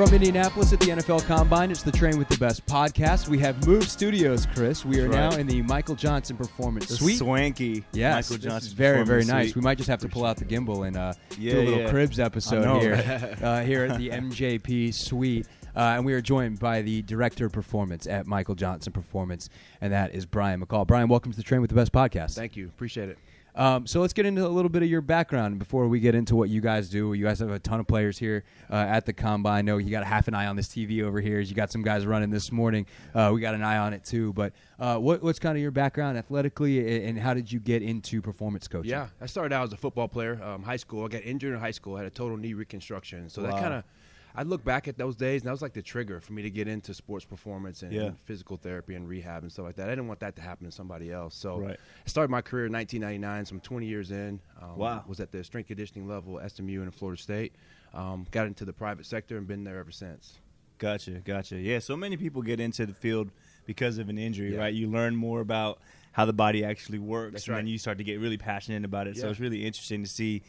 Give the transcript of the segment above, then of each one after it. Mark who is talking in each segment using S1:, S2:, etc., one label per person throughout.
S1: From Indianapolis at the NFL Combine, it's the Train with the Best podcast. We have moved studios, Chris. We are now in the Michael Johnson Performance Suite.
S2: Swanky.
S1: Yes,
S2: Michael Johnson
S1: very, very nice.
S2: Suite.
S1: We might just have to pull out the gimbal and do a little Cribs episode here at the MJP Suite. And we are joined by the Director of Performance at Michael Johnson Performance, and that is Bryan McCall. Bryan, welcome to the Train with the Best podcast.
S3: Thank you. Appreciate it.
S1: So let's get into a little bit of your background before we get into what you guys do. You guys have a ton of players here at the Combine. I know you got a half an eye on this TV over here. As you got some guys running this morning. We got an eye on it too. But what's kind of your background athletically, and how did you get into performance coaching?
S3: Yeah, I started out as a football player. High school, I got injured in high school. I had a total knee reconstruction. So that kind of, I look back at those days, and that was like the trigger for me to get into sports performance and physical therapy and rehab and stuff like that. I didn't want that to happen to somebody else. So I started my career in 1999, so I'm 20 years in. Was at the strength conditioning level at SMU and Florida State. Got into the private sector and been there ever since.
S2: Gotcha. Yeah, so many people get into the field because of an injury, right? You learn more about how the body actually works, and then you start to get really passionate about it. So it's really interesting to see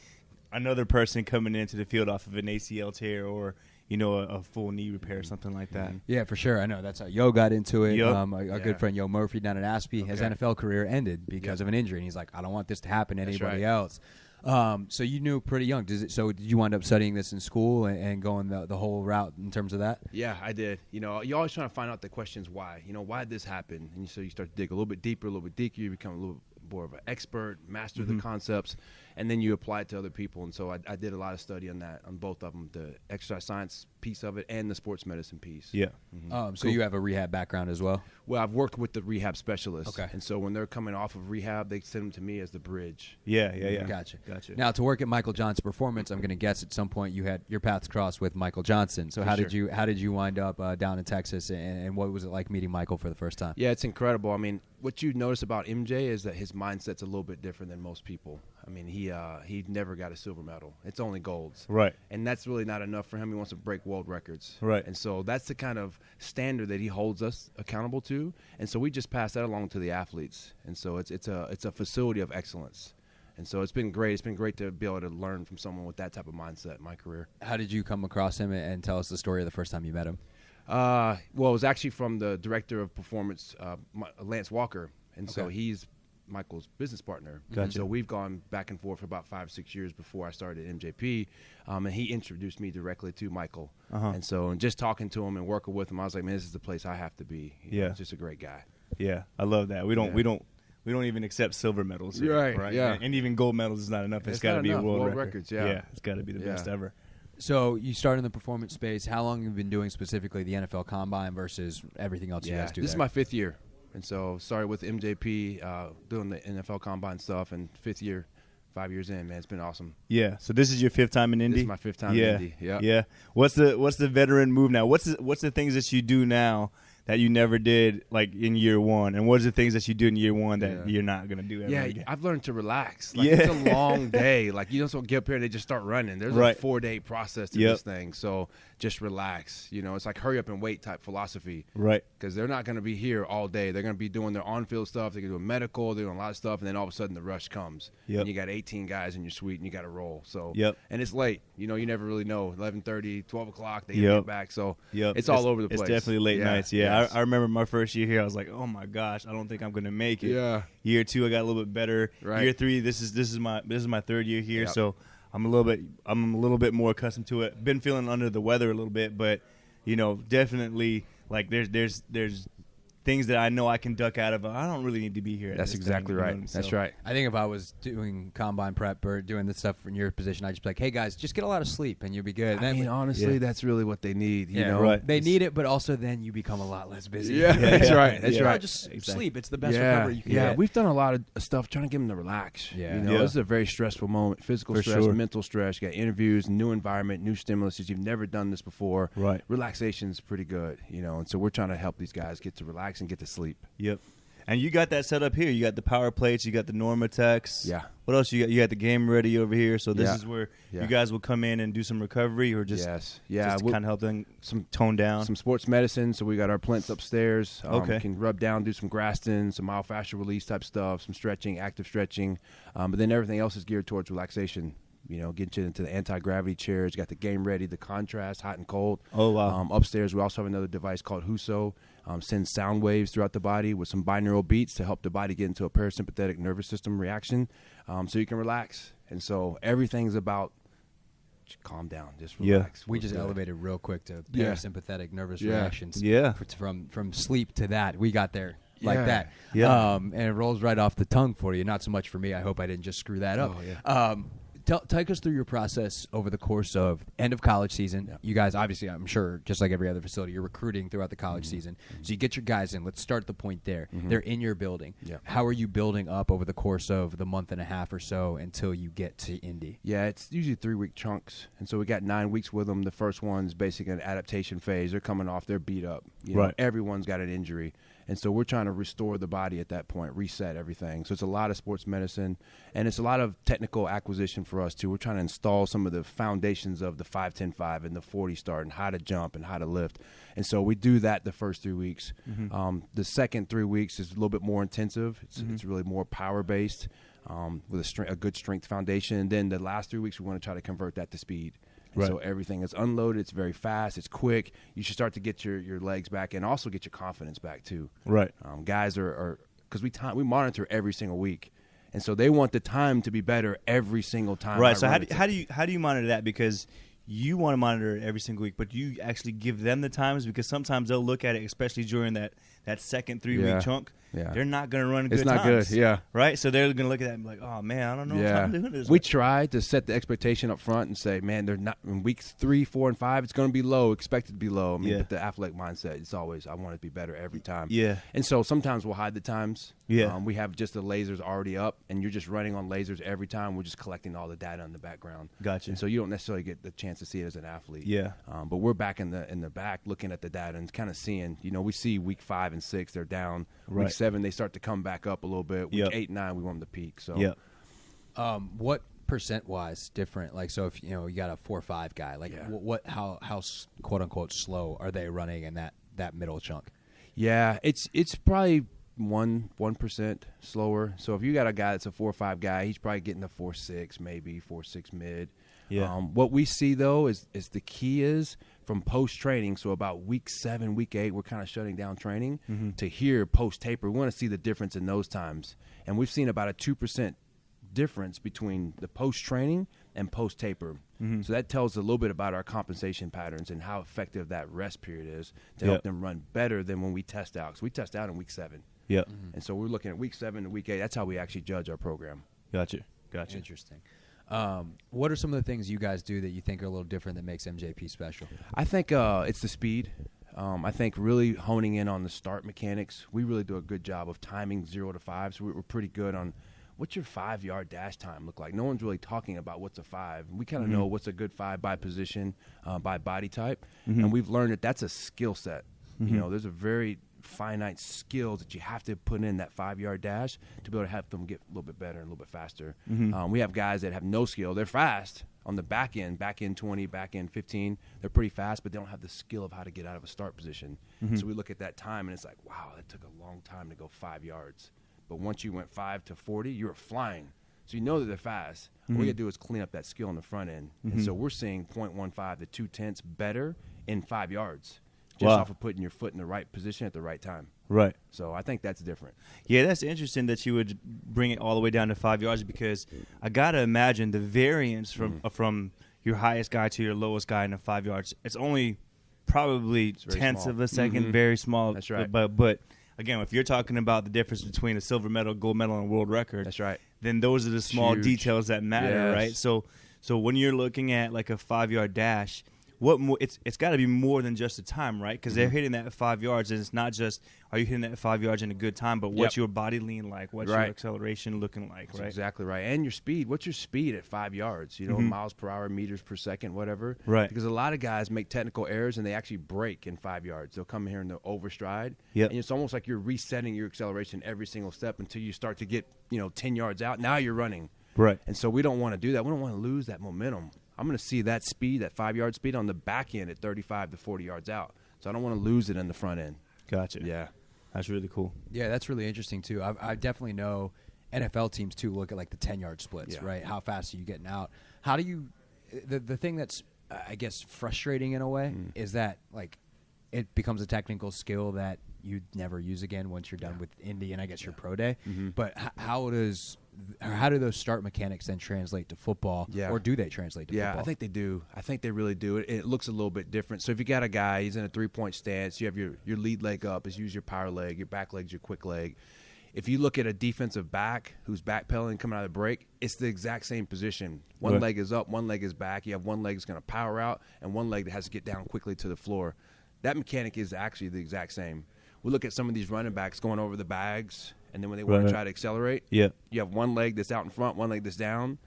S2: another person coming into the field off of an ACL tear or a full knee repair or something like that.
S1: Yeah, for sure. I know that's how Yo got into it.
S2: Yep.
S1: Our good friend Yo Murphy down at Aspie, his NFL career ended because of an injury, and he's like, I don't want this to happen to anybody else. So you knew pretty young. So did you wind up studying this in school and going the whole route in terms of that?
S3: Yeah, I did. You're always trying to find out the questions why. Why did this happen? And so you start to dig a little bit deeper. You become a little more of an expert, master the concepts, and then you apply it to other people. And so I did a lot of study on that, on both of them, the exercise science piece of it and the sports medicine piece.
S2: Yeah.
S1: So you have a rehab background as well?
S3: Well, I've worked with the rehab specialists.
S1: Okay.
S3: And so when they're coming off of rehab, they send them to me as the bridge.
S2: Yeah.
S1: Gotcha. Now, to work at Michael Johnson Performance, I'm going to guess at some point you had your paths crossed with Michael Johnson. So how did you wind up down in Texas, and what was it like meeting Michael for the first time?
S3: Yeah, it's incredible. I mean, what you notice about MJ is that his mindset's a little bit different than most people. I mean, he never got a silver medal. It's only golds.
S2: Right.
S3: And that's really not enough for him. He wants to break world records.
S2: Right.
S3: And so that's the kind of standard that he holds us accountable to. And so we just pass that along to the athletes. And so it's a facility of excellence. And so it's been great. It's been great to be able to learn from someone with that type of mindset in my career.
S1: How did you come across him, and tell us the story of the first time you met him?
S3: Well, it was actually from the director of performance, Lance Walker. And so he's Michael's business partner.
S2: Gotcha.
S3: And so we've gone back and forth for about 5 or 6 years before I started at MJP. And he introduced me directly to Michael. And so just talking to him and working with him, I was like, man, this is the place I have to be. He's just a great guy.
S2: Yeah, I love that. We don't even accept silver medals here, right?
S3: Yeah.
S2: And even gold medals is not enough. It's got to be a world
S3: records.
S2: Yeah, it's got to be the best ever.
S1: So you started in the performance space. How long have you been doing specifically the NFL Combine versus everything else you guys do?
S3: This is my 5th year. And so started with MJP, doing the NFL Combine stuff, and 5th year, 5 years in, man, it's been awesome.
S2: Yeah. So this is your 5th time in Indy?
S3: This is my 5th time in Indy.
S2: Yeah. What's the veteran move now? What's the things that you do now that you never did like in year one, and what are the things that you do in year one that you're not gonna do ever again?
S3: I've learned to relax. It's a long day. Like, you don't get up here and they just start running. There's a 4-day process to this thing. So just relax. It's like hurry up and wait type philosophy.
S2: Right.
S3: Because they're not gonna be here all day. They're gonna be doing their on-field stuff. They're gonna do medical. They're doing a lot of stuff, and then all of a sudden the rush comes. And you got 18 guys in your suite, and you got to roll. So and it's late. You never really know. 11:30, 12 o'clock. They get back. So it's all over the place.
S2: It's definitely late nights. Yeah. I remember my first year here, I was like, oh my gosh, I don't think I'm gonna make it.
S3: Yeah.
S2: Year 2, I got a little bit better.
S3: Right.
S2: Year 3, this is my 3rd year here, so I'm a little bit more accustomed to it. Been feeling under the weather a little bit, but definitely like there's things that I know I can duck out of. I don't really need to be here.
S3: That's exactly right. That's right.
S1: I think if I was doing combine prep or doing this stuff in your position, I'd just be like, hey, guys, just get a lot of sleep and you'll be good.
S3: I mean, honestly, that's really what they need. You know?
S2: Right.
S1: They need it, but also then you become a lot less busy.
S3: Yeah, that's right. That's right.
S1: Just sleep. It's the best recovery you can get.
S3: We've done a lot of stuff trying to get them to relax.
S1: Yeah.
S3: This is a very stressful moment. Physical
S2: For
S3: stress,
S2: sure.
S3: mental stress. You got interviews, new environment, new stimulus. You've never done this before.
S2: Right.
S3: Relaxation's pretty good, and so we're trying to help these guys get to relax and get to sleep.
S2: Yep. And you got that set up here. You got the power plates. You got the Normatex.
S3: Yeah.
S2: What else you got? You got the game ready over here. So this is where
S3: Yeah.
S2: you guys will come in and do some recovery, or just
S3: Just
S2: kind of help them some tone down.
S3: Some sports medicine. So we got our plinths upstairs.
S2: Okay.
S3: Can rub down, do some Graston, some myofascial release type stuff, some stretching, active stretching. But then everything else is geared towards relaxation. get you into the anti-gravity chairs. You got the game ready, the contrast, hot and cold.
S2: Oh, wow.
S3: Upstairs, we also have another device called Huso. Sends sound waves throughout the body with some binaural beats to help the body get into a parasympathetic nervous system reaction so you can relax. And so everything's about calm down, just relax.
S1: We just elevated real quick to parasympathetic nervous reactions.
S2: Yeah.
S1: From sleep to that. We got there like that.
S2: Yeah.
S1: And it rolls right off the tongue for you. Not so much for me. I hope I didn't just screw that up.
S3: Oh, yeah.
S1: Take us through your process over the course of end of college season.
S3: Yeah.
S1: You guys, obviously, I'm sure, just like every other facility, you're recruiting throughout the college season. So you get your guys in. Let's start the point there. They're in your building.
S3: Yeah.
S1: How are you building up over the course of the month and a half or so until you get to Indy?
S3: Yeah, it's usually 3-week chunks. And so we got 9 weeks with them. The first one's basically an adaptation phase. They're coming off. They're beat up. Everyone's got an injury. And so we're trying to restore the body at that point, reset everything. So it's a lot of sports medicine, and it's a lot of technical acquisition for us, too. We're trying to install some of the foundations of the 5-10-5 and the 40 start and how to jump and how to lift. And so we do that the first 3 weeks. The second 3 weeks is a little bit more intensive. It's really more power-based with a good strength foundation. And then the last 3 weeks, we want to try to convert that to speed. Right. So everything is unloaded. It's very fast. It's quick. You should start to get your legs back and also get your confidence back too.
S2: Right.
S3: Guys are because we monitor every single week, and so they want the time to be better every single time.
S2: Right. So how do you monitor that? Because you want to monitor it every single week, but you actually give them the times, because sometimes they'll look at it, especially during that second 3 week chunk. Yeah. They're not going to run good times. It's not good,
S3: yeah.
S2: Right? So they're going to look at that and be like, oh, man, I don't know if I'm doing this.
S3: We try to set the expectation up front and say, man, they're not in weeks 3, 4, and 5, it's going to be low, expected to be low. I mean, but the athletic mindset, it's always, I want it to be better every time.
S2: Yeah.
S3: And so sometimes we'll hide the times.
S2: Yeah.
S3: We have just the lasers already up, and you're just running on lasers every time. We're just collecting all the data in the background.
S2: Gotcha.
S3: And so you don't necessarily get the chance to see it as an athlete.
S2: Yeah.
S3: But we're back in the back looking at the data and kind of seeing, we see week 5 and 6, they're down.
S2: Right.
S3: Week 7, they start to come back up a little bit. Week 8 and 9, we want them to peak. So,
S1: what percent-wise different? Like, so if you got a 4-5 guy, like how quote unquote slow are they running in that middle chunk?
S3: Yeah, it's probably 1% slower. So if you got a guy that's a 4-5 guy, he's probably getting a 4-6, maybe 4-6 mid.
S2: Yeah.
S3: What we see though is the key is from post training. So about week 7, week 8, we're kind of shutting down training to here post taper. We want to see the difference in those times, and we've seen about a 2% difference between the post training and post taper. So that tells a little bit about our compensation patterns and how effective that rest period is to help them run better than when we test out. Because we test out in week 7.
S2: Yeah.
S3: And so we're looking at week 7 to week 8. That's how we actually judge our program.
S2: Gotcha.
S1: Interesting. What are some of the things you guys do that you think are a little different that makes MJP special?
S3: I think it's the speed. I think really honing in on the start mechanics. We really do a good job of timing 0 to 5. So we're pretty good on what's your 5-yard dash time look like. No one's really talking about what's a 5. We kind of know what's a good 5 by position, by body type. And we've learned that that's a skill set. There's a very finite skill that you have to put in that 5-yard dash to be able to help them get a little bit better and a little bit faster. We have guys that have no skill. They're fast on the back end 20, back end 15. They're pretty fast, but they don't have the skill of how to get out of a start position. So we look at that time, and it's like, wow, that took a long time to go 5 yards. But once you went 5 to 40, you were flying. So you know that they're fast. All you got to do is clean up that skill on the front end. And so we're seeing 0.15 to 0.2 better in 5 yards. Just off of putting your foot in the right position at the right time.
S2: Right.
S3: So I think that's different.
S2: Yeah, that's interesting that you would bring it all the way down to 5 yards, because I got to imagine the variance from your highest guy to your lowest guy in the 5 yards. It's only probably tenths of a second, very small.
S3: That's right.
S2: But again, if you're talking about the difference between a silver medal, gold medal, and a world record,
S3: that's right.
S2: Then those are the small details that matter, right? So when you're looking at like a 5-yard dash, what more? It's got to be more than just the time, right? Because they're hitting that 5 yards, and it's not just are you hitting that 5 yards in a good time, but what's your body lean like? What's your acceleration looking like?
S3: That's
S2: right?
S3: Exactly right. And your speed. What's your speed at 5 yards? Miles per hour, meters per second, whatever.
S2: Right.
S3: Because a lot of guys make technical errors and they actually break in 5 yards. They'll come here and they'll overstride.
S2: Yep.
S3: And it's almost like you're resetting your acceleration every single step until you start to get 10 yards out. Now you're running.
S2: Right.
S3: And so we don't want to do that. We don't want to lose that momentum. I'm going to see that speed, that 5-yard speed on the back end at 35 to 40 yards out. So I don't want to lose it in the front end.
S2: Gotcha.
S3: Yeah.
S2: That's really cool.
S1: Yeah, that's really interesting, too. I definitely know NFL teams too look at like the 10-yard splits, right? How fast are you getting out? How do you the thing that's I guess frustrating in a way is that like it becomes a technical skill that you never use again once you're done with Indy and I guess your pro day. But how do those start mechanics then translate to football, or do they translate to football?
S3: Yeah, I think they do. I think they really do. It looks a little bit different. So if you got a guy, he's in a 3-point stance, you have your lead leg up, is use your power leg, your back leg's your quick leg. If you look at a defensive back who's backpedaling coming out of the break, it's the exact same position. One leg is up, one leg is back. You have one leg that's going to power out and one leg that has to get down quickly to the floor. That mechanic is actually the exact same. We look at some of these running backs going over the bags, and then when they want to try to accelerate, you have one leg that's out in front, one leg that's down,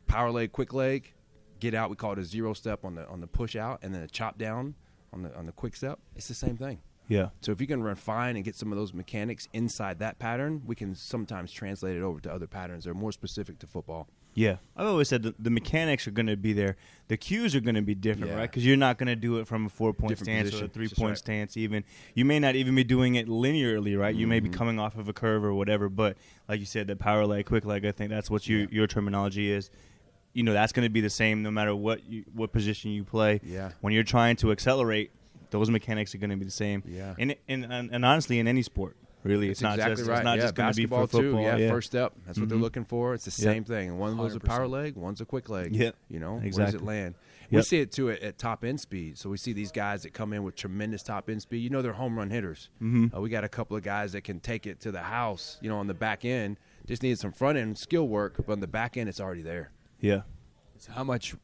S3: power leg, quick leg, get out. We call it a 0 step on the push out, and then a chop down on the quick step. It's the same thing.
S2: Yeah.
S3: So if you can refine and get some of those mechanics inside that pattern, we can sometimes translate it over to other patterns that are more specific to football.
S2: Yeah. I've always said the mechanics are going to be there. The cues are going to be different, right? Because you're not going to do it from a 4-point stance or a 3-point stance even. You may not even be doing it linearly, right? You may be coming off of a curve or whatever, but like you said, the power leg, quick leg, I think that's what your terminology is. You know, that's going to be the same no matter what position you play.
S3: Yeah.
S2: When you're trying to accelerate, those mechanics are going to be the same.
S3: Yeah.
S2: And honestly, in any sport, really, it's not
S3: exactly
S2: just
S3: right.
S2: it's not just going to be for
S3: too.
S2: football.
S3: Yeah, first step. That's what they're looking for. It's the same thing. And one was a power
S1: 100%.
S3: leg, one's a quick leg.
S2: Yep.
S3: You know,
S2: Exactly.
S3: where does it land? We see it too at top end speed. So we see these guys that come in with tremendous top end speed. You know, they're home run hitters. We got a couple of guys that can take it to the house. You know, on the back end, just need some front end skill work, but on the back end, it's already there.
S2: Yeah.
S1: So how much,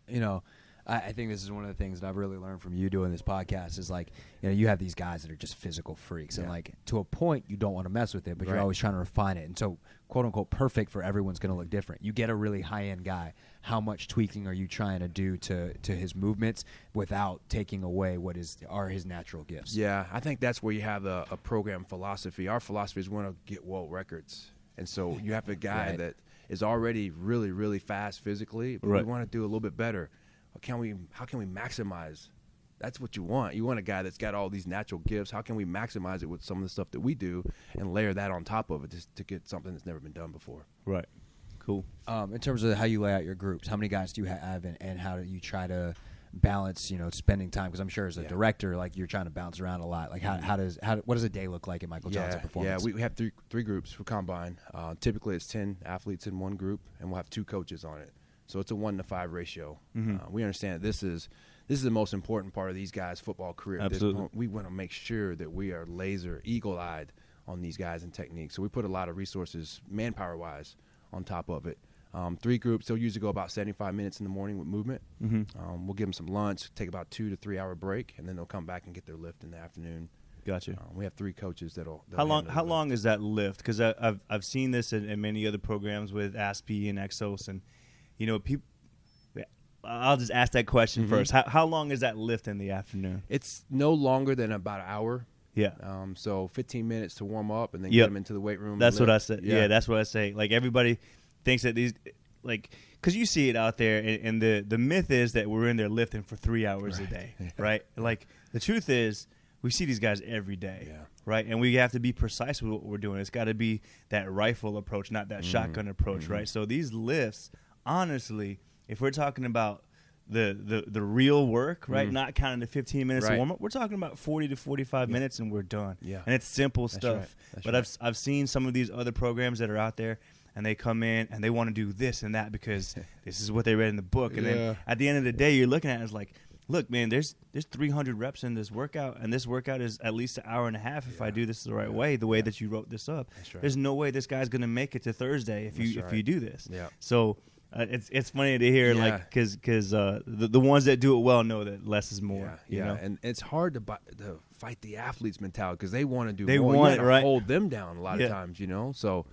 S1: I think this is one of the things that I've really learned from you doing this podcast is like, you have these guys that are just physical freaks. And like to a point, you don't want to mess with it, but you're always trying to refine it. And so quote unquote perfect for everyone's going to look different. You get a really high end guy. How much tweaking are you trying to do to his movements without taking away what are his natural gifts?
S3: Yeah, I think that's where you have a program philosophy. Our philosophy is we want to get world records. And so you have a guy that is already really, really fast physically, but we want to do a little bit better. How can we maximize? That's what you want. You want a guy that's got all these natural gifts. How can we maximize it with some of the stuff that we do and layer that on top of it just to get something that's never been done before?
S2: Right. Cool.
S1: In terms of how you lay out your groups, how many guys do you have and how do you try to balance, spending time? Because I'm sure as a director, like you're trying to bounce around a lot. Like what does a day look like in Michael Johnson Performance?
S3: Yeah, we have three groups for Combine. Typically it's 10 athletes in one group, and we'll have 2 coaches on it. So it's a 1-to-5 ratio. We understand that this is the most important part of these guys' football career.
S2: Absolutely.
S3: We want to make sure that we are laser, eagle-eyed on these guys and techniques. So we put a lot of resources, manpower-wise, on top of it. 3 groups, they'll usually go about 75 minutes in the morning with movement. We'll give them some lunch, take about 2 to 3 hour break, and then they'll come back and get their lift in the afternoon.
S2: Gotcha.
S3: We have 3 coaches that'll
S2: How long is that lift? Because I've seen this in many other programs with ASPE and Exos, and people. I'll just ask that question first. How long is that lift in the afternoon?
S3: It's no longer than about an hour.
S2: Yeah.
S3: So 15 minutes to warm up and then get them into the weight room.
S2: That's what I said. Yeah, that's what I say. Like everybody thinks that these, like, because you see it out there, and the myth is that we're in there lifting for 3 hours a day, right? Like the truth is, we see these guys every day, right? And we have to be precise with what we're doing. It's got to be that rifle approach, not that shotgun approach, right? So these lifts, honestly, if we're talking about the real work, right, not counting the 15 minutes of warm up, we're talking about 40 to 45 minutes and we're done. Yeah. And it's simple stuff. But I've seen some of these other programs that are out there, and they come in and they want to do this and that because this is what they read in the book. And then at the end of the day, you're looking at it as like, look, man, there's 300 reps in this workout, and this workout is at least an hour and a half if I do this the right way, the way that you wrote this up. There's no way this guy's going to make it to Thursday if you do this. Yeah. So it's funny to hear, like, because the ones that do it well know that less is more. You know?
S3: And it's hard to fight the athlete's mentality because they want to do more.
S2: They want
S3: to hold them down a lot of times, So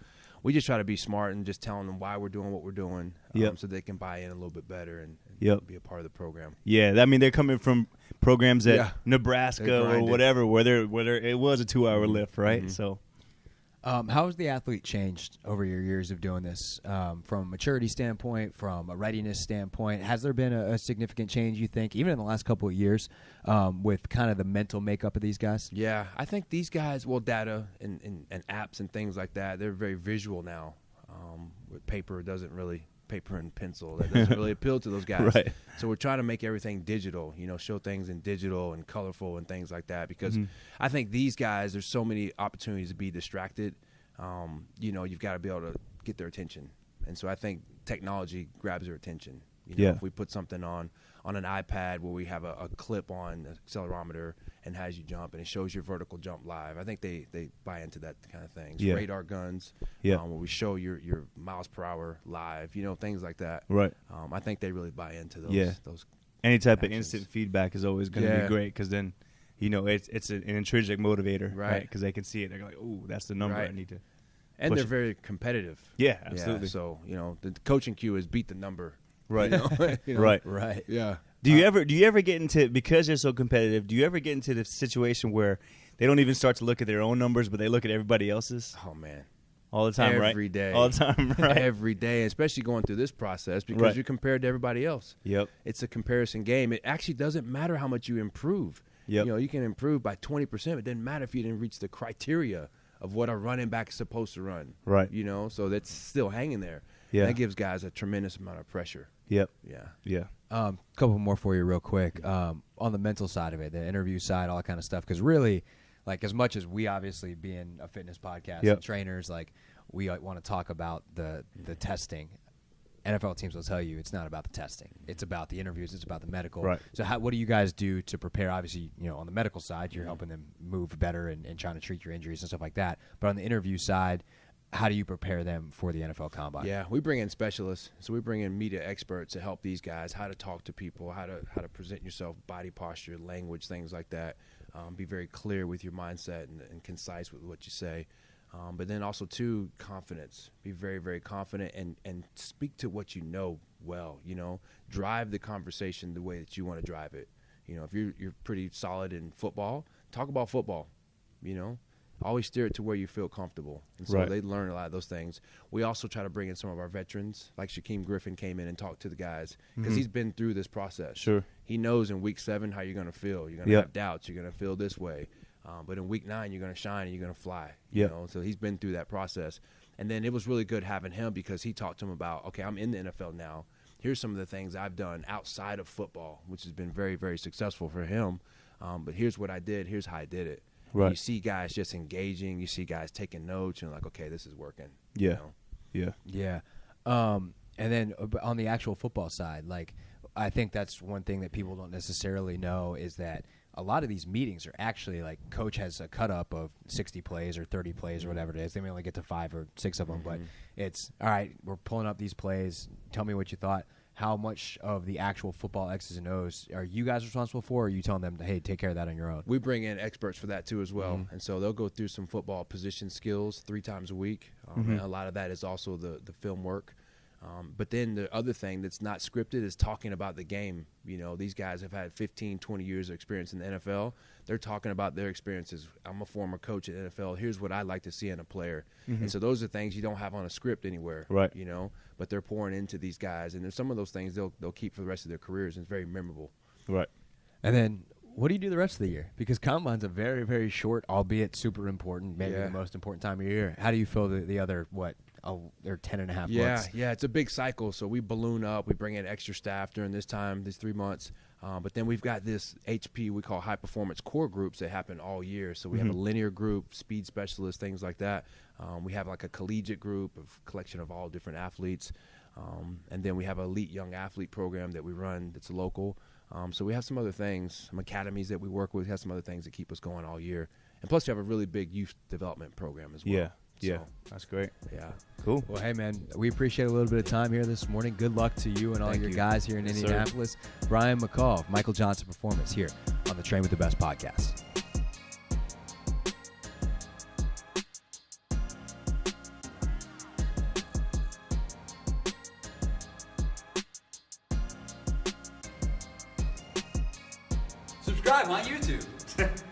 S3: we just try to be smart and just telling them why we're doing what we're doing, so they can buy in a little bit better and be a part of the program.
S2: Yeah, I mean they're coming from programs at Nebraska or whatever, where it was a 2 hour lift, right? So.
S1: How has the athlete changed over your years of doing this, from a maturity standpoint, from a readiness standpoint? Has there been a significant change, you think, even in the last couple of years, with kind of the mental makeup of these guys?
S3: Yeah, I think these guys, data and apps and things like that, they're very visual now. With paper and pencil, that doesn't really appeal to those guys.
S2: Right.
S3: So we're trying to make everything digital, show things in digital and colorful and things like that, because I think these guys, there's so many opportunities to be distracted. You've got to be able to get their attention. And so I think technology grabs their attention. If we put something on an iPad where we have a clip on the accelerometer and has you jump and it shows your vertical jump live, I think they buy into that kind of thing.
S2: Yeah.
S3: Radar guns, where we show your miles per hour live, things like that.
S2: Right.
S3: I think they really buy into those.
S2: Yeah.
S3: Those
S2: any type
S3: actions.
S2: of instant feedback is always going to be great, because then, it's an intrinsic motivator, right? Because they can see it. They're like, oh, that's the number I need to.
S3: And they're very competitive.
S2: Yeah, absolutely.
S3: Yeah, so, the coaching cue is beat the number.
S2: Right.
S1: Right.
S3: Yeah.
S2: Do you ever get into, because they're so competitive, do you ever get into the situation where they don't even start to look at their own numbers, but they look at everybody else's?
S3: Oh, man.
S2: All the time, right?
S3: Every day.
S2: All the time, right?
S3: Every day, especially going through this process, because you're compared to everybody else.
S2: Yep.
S3: It's a comparison game. It actually doesn't matter how much you improve.
S2: Yep.
S3: You can improve by 20%. It doesn't matter if you didn't reach the criteria of what a running back is supposed to run.
S2: Right.
S3: So that's still hanging there.
S2: Yeah.
S3: That gives guys a tremendous amount of pressure.
S2: Yep.
S3: Yeah.
S2: Yeah.
S1: Couple more for you real quick. On the mental side of it, the interview side, all that kind of stuff. Because really, like, as much as we obviously being a fitness podcast and trainers, like, we want to talk about the testing, NFL teams will tell you it's not about the testing. It's about the interviews. It's about the medical.
S2: Right.
S1: So what do you guys do to prepare? Obviously, on the medical side, you're helping them move better and trying to treat your injuries and stuff like that. But on the interview side, how do you prepare them for the NFL Combine?
S3: Yeah, we bring in specialists. So we bring in media experts to help these guys, how to talk to people, how to present yourself, body posture, language, things like that. Be very clear with your mindset and concise with what you say. But then also, too, confidence. Be very, very confident and speak to what you know well. Drive the conversation the way that you want to drive it. If you're pretty solid in football, talk about football. Always steer it to where you feel comfortable. And so they learn a lot of those things. We also try to bring in some of our veterans, like Shaquem Griffin came in and talked to the guys, because he's been through this process.
S2: Sure.
S3: He knows in week 7 how you're going to feel. You're going to have doubts. You're going to feel this way. But in week 9, you're going to shine and you're going to fly. So he's been through that process. And then it was really good having him, because he talked to him about, okay, I'm in the NFL now. Here's some of the things I've done outside of football, which has been very, very successful for him. But here's what I did. Here's how I did it.
S2: Right.
S3: You see guys just engaging. You see guys taking notes. And like, okay, this is working.
S2: Yeah.
S1: Yeah. And then on the actual football side, like, I think that's one thing that people don't necessarily know is that a lot of these meetings are actually like coach has a cut up of 60 plays or 30 plays or whatever it is. They may only get to 5 or 6 of them, but it's all right. We're pulling up these plays. Tell me what you thought. How much of the actual football X's and O's are you guys responsible for, or are you telling them, hey, take care of that on your own?
S3: We bring in experts for that, too, as well. And so they'll go through some football position skills 3 times a week. And a lot of that is also the film work. But then the other thing that's not scripted is talking about the game. These guys have had 15, 20 years of experience in the NFL. They're talking about their experiences. I'm a former coach at NFL. Here's what I like to see in a player. And so those are things you don't have on a script anywhere.
S2: Right.
S3: But they're pouring into these guys. And there's some of those things they'll keep for the rest of their careers, and it's very memorable.
S2: Right.
S1: And then what do you do the rest of the year? Because Combine's a very, very short, albeit super important, maybe the most important time of your year. How do you feel the other, they're 10 and a half months?
S3: Yeah, it's a big cycle. So we balloon up. We bring in extra staff during this time, these 3 months. But then we've got this HP we call high performance core groups that happen all year. So we have a linear group, speed specialists, things like that. We have like a collegiate group of collection of all different athletes. And then we have an elite young athlete program that we run that's local. So we have some other things, some academies that we work with. We have some other things that keep us going all year. And plus we have a really big youth development program as well.
S2: Yeah,
S3: So,
S2: that's great.
S3: yeah.
S2: Cool.
S1: Well, hey, man, we appreciate a little bit of time here this morning. Good luck to you and all your guys here in Indianapolis. Bryan McCall, Michael Johnson Performance, here on the Train with the Best podcast.
S4: Subscribe on YouTube.